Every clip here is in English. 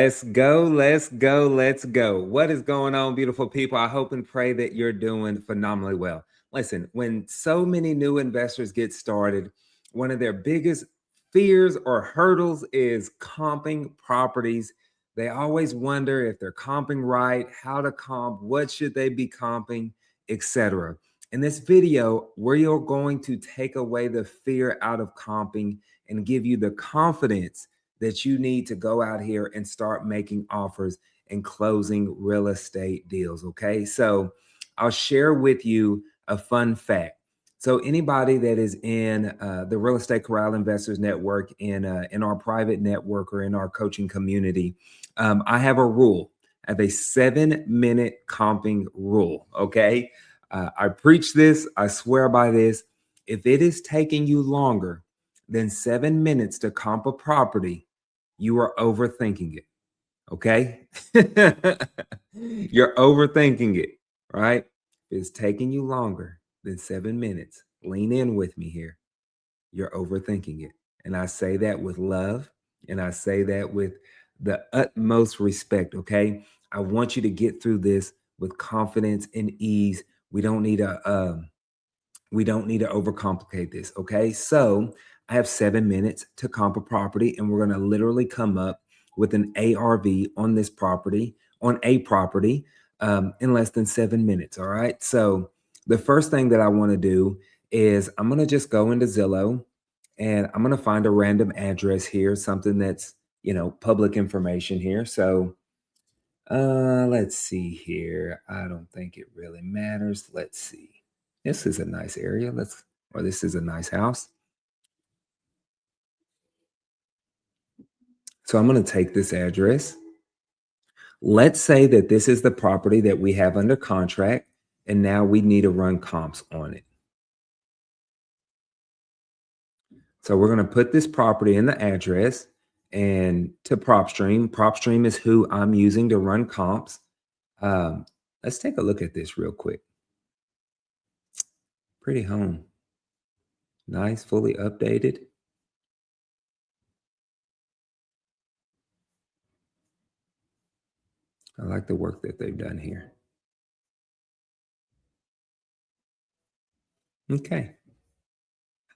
Let's go, let's go, let's go. What is going on, beautiful people? I hope and pray that you're doing phenomenally well. Listen, when so many new investors get started, one of their biggest fears or hurdles is comping properties. They always wonder if they're comping right, how to comp, what should they be comping, etc. In this video, we're going to take away the fear out of comping and give you the confidence that you need to go out here and start making offers and closing real estate deals. Okay. So I'll share with you a fun fact. So anybody that is in the Real Estate Corral Investors Network, in our private network or in our coaching community, I have a rule. I have a 7-minute comping rule. Okay. I preach this. I swear by this. If it is taking you longer than 7 minutes to comp a property, you are overthinking it. Okay. You're overthinking it, right? It's taking you longer than 7 minutes. Lean in with me here. You're overthinking it. And I say that with love, and I say that with the utmost respect. Okay. I want you to get through this with confidence and ease. We don't need to overcomplicate this. Okay. So I have 7 minutes to comp a property, and we're going to literally come up with an ARV on this property, on a property, in less than 7 minutes. All right. So the first thing that I want to do is I'm going to just go into Zillow, and I'm going to find a random address here, something that's, public information here. So let's see here. I don't think it really matters. Let's see. This is a nice area. This is a nice house. So I'm going to take this address. Let's say that this is the property that we have under contract, and now we need to run comps on it. So we're going to put this property in the address and to PropStream. PropStream is who I'm using to run comps. Let's take a look at this real quick. Pretty home. Nice, fully updated. I like the work that they've done here. Okay.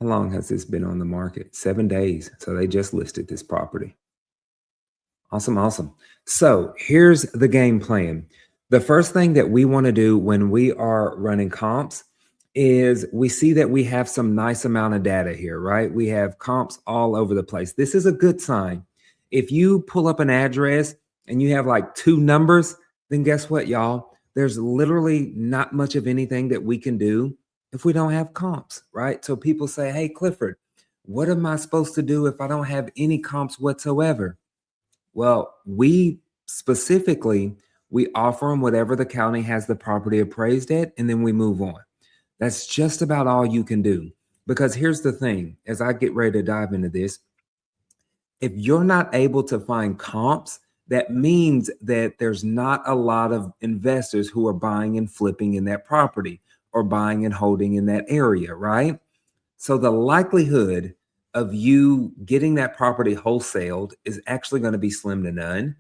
How long has this been on the market? 7 days. So they just listed this property. Awesome, awesome. So here's the game plan. The first thing that we want to do when we are running comps is we see that we have some nice amount of data here, right? We have comps all over the place. This is a good sign. If you pull up an address and you have like 2 numbers, then guess what, y'all? There's literally not much of anything that we can do if we don't have comps, right? So people say, hey, Clifford, what am I supposed to do if I don't have any comps whatsoever? Well, we offer them whatever the county has the property appraised at, and then we move on. That's just about all you can do. Because here's the thing, as I get ready to dive into this, if you're not able to find comps, that means that there's not a lot of investors who are buying and flipping in that property or buying and holding in that area, right? So the likelihood of you getting that property wholesaled is actually going to be slim to none.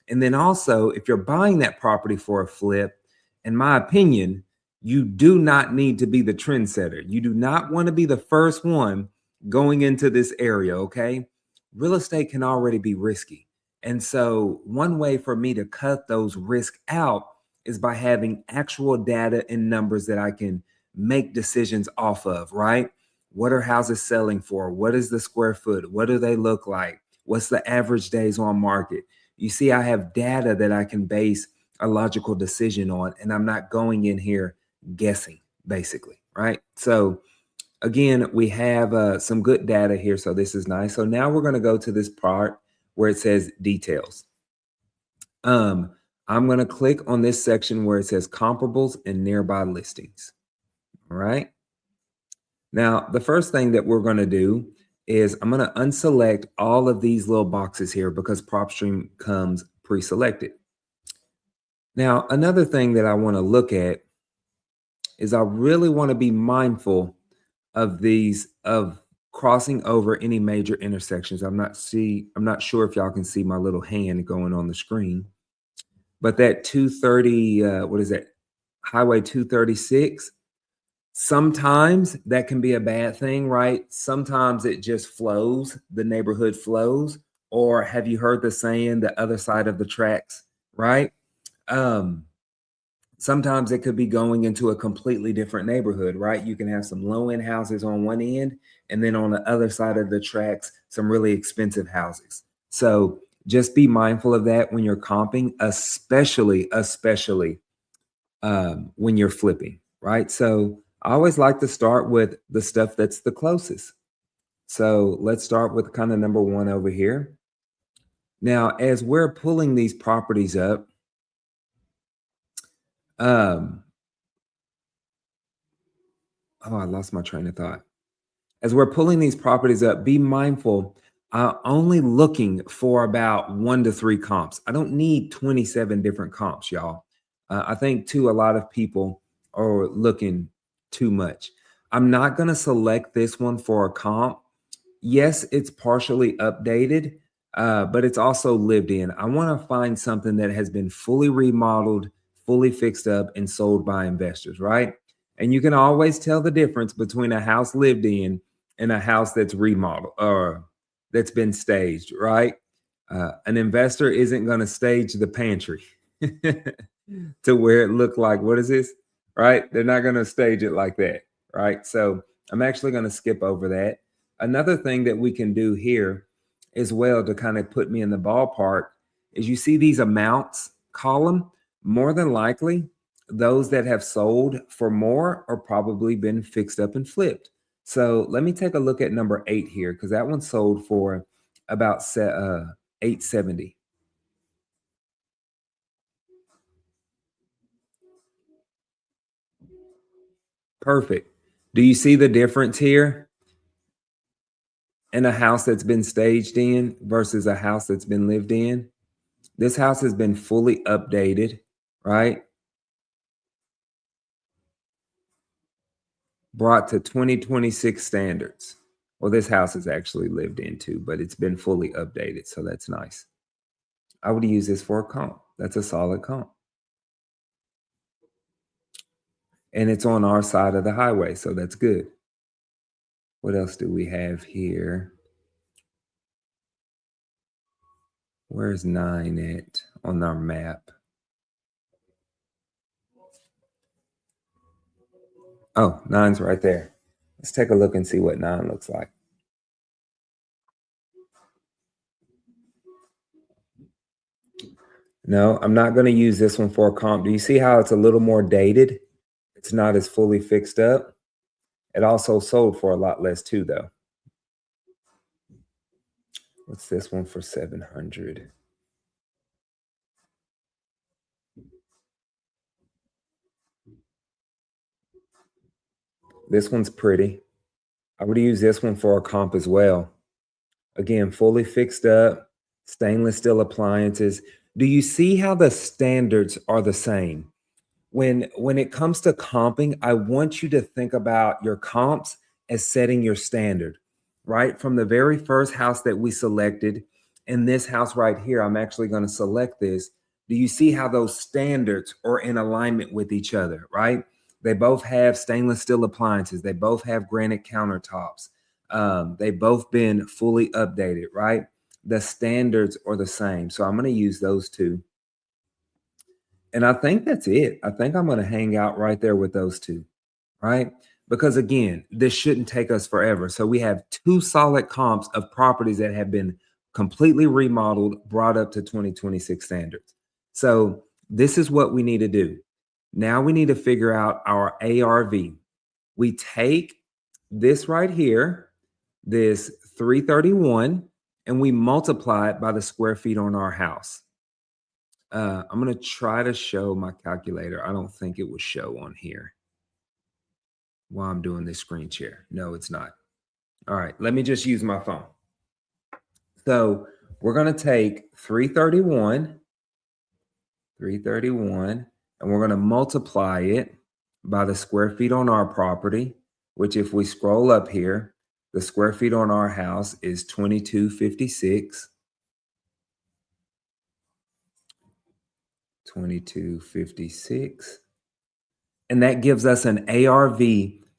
And then also, if you're buying that property for a flip, in my opinion, you do not need to be the trendsetter. You do not want to be the first one going into this area, okay? Real estate can already be risky. And so one way for me to cut those risks out is by having actual data and numbers that I can make decisions off of, right? What are houses selling for? What is the square foot? What do they look like? What's the average days on market? You see, I have data that I can base a logical decision on, and I'm not going in here guessing, basically, right? So again, we have some good data here, so this is nice. So now we're going to go to this part where it says details. I'm going to click on this section where it says comparables and nearby listings. All right. Now, the first thing that we're going to do is I'm going to unselect all of these little boxes here because PropStream comes pre-selected. Now, another thing that I want to look at is I really want to be mindful of crossing over any major intersections. I'm not sure if y'all can see my little hand going on the screen, but that 230, what is that? Highway 236. Sometimes that can be a bad thing, right? Sometimes it just flows, the neighborhood flows. Or have you heard the saying, the other side of the tracks, right? Um, Sometimes it could be going into a completely different neighborhood, right? You can have some low-end houses on one end, and then on the other side of the tracks, some really expensive houses. So just be mindful of that when you're comping, especially when you're flipping, right? So I always like to start with the stuff that's the closest. So let's start with kind of number one over here. Now, as we're pulling these properties up, um, oh, I lost my train of thought. As we're pulling these properties up, be mindful. Only looking for about 1 to 3 comps. I don't need 27 different comps, y'all. I think too, a lot of people are looking too much. I'm not going to select this one for a comp. Yes, it's partially updated, but it's also lived in. I want to find something that has been fully remodeled, fully fixed up, and sold by investors, right? And you can always tell the difference between a house lived in and a house that's remodeled or that's been staged, right? An investor isn't going to stage the pantry to where it looked like, what is this? Right? They're not going to stage it like that, right? So I'm actually going to skip over that. Another thing that we can do here as well to kind of put me in the ballpark is you see these amounts column, more than likely, those that have sold for more are probably been fixed up and flipped. So let me take a look at number 8 here because that one sold for about 870. Perfect. Do you see the difference here in a house that's been staged in versus a house that's been lived in? This house has been fully updated, right? Brought to 2026 standards. Well, this house is actually lived into, but it's been fully updated. So that's nice. I would use this for a comp. That's a solid comp. And it's on our side of the highway. So that's good. What else do we have here? Where's 9 at on our map? Oh, 9's right there. Let's take a look and see what 9 looks like. No, I'm not going to use this one for a comp. Do you see how it's a little more dated? It's not as fully fixed up. It also sold for a lot less too, though. What's this one for 700? This one's pretty. I would use this one for a comp as well. Again, fully fixed up, stainless steel appliances. Do you see how the standards are the same? When it comes to comping, I want you to think about your comps as setting your standard, right? From the very first house that we selected, and this house right here, I'm actually going to select this. Do you see how those standards are in alignment with each other, right? They both have stainless steel appliances. They both have granite countertops. They both been fully updated, right? The standards are the same. So I'm going to use those two. And I think that's it. I think I'm going to hang out right there with those two, right? Because again, this shouldn't take us forever. So we have 2 solid comps of properties that have been completely remodeled, brought up to 2026 standards. So this is what we need to do. Now we need to figure out our ARV. We take this right here, this 331, and we multiply it by the square feet on our house. I'm going to try to show my calculator. I don't think it will show on here while I'm doing this screen share. No, it's not. All right, let me just use my phone. So we're going to take 331, and we're going to multiply it by the square feet on our property, which if we scroll up here, The square feet on our house is 2256. 2256. And that gives us an ARV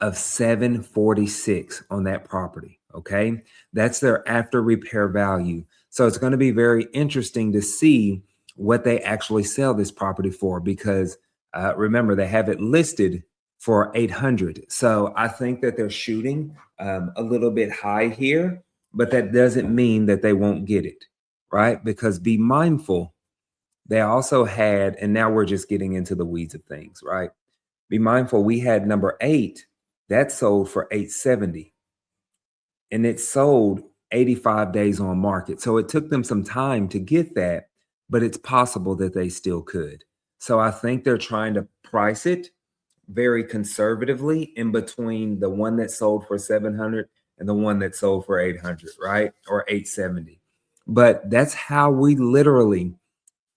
of 746 on that property. Okay. That's their after repair value. So it's going to be very interesting to see what they actually sell this property for because remember, they have it listed for 800. So I think that they're shooting a little bit high here, but that doesn't mean that they won't get it. Right. Because be mindful, they also had, and now we're just getting into the weeds of things, right? Be mindful, we had number 8 that sold for 870 and it sold 85 days on market. So it took them some time to get that, but it's possible that they still could. So I think they're trying to price it very conservatively in between the one that sold for 700 and the one that sold for 800, right? Or 870. But that's how we literally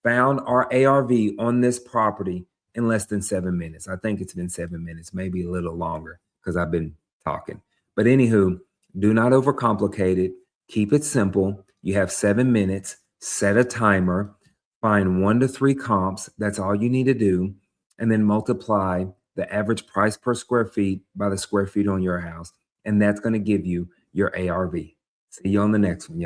found our ARV on this property in less than 7 minutes. I think it's been 7 minutes, maybe a little longer because I've been talking. But anywho, do not overcomplicate it. Keep it simple. You have 7 minutes, set a timer, find 1 to 3 comps. That's all you need to do. And then multiply the average price per square feet by the square feet on your house. And that's going to give you your ARV. See you on the next one, y'all.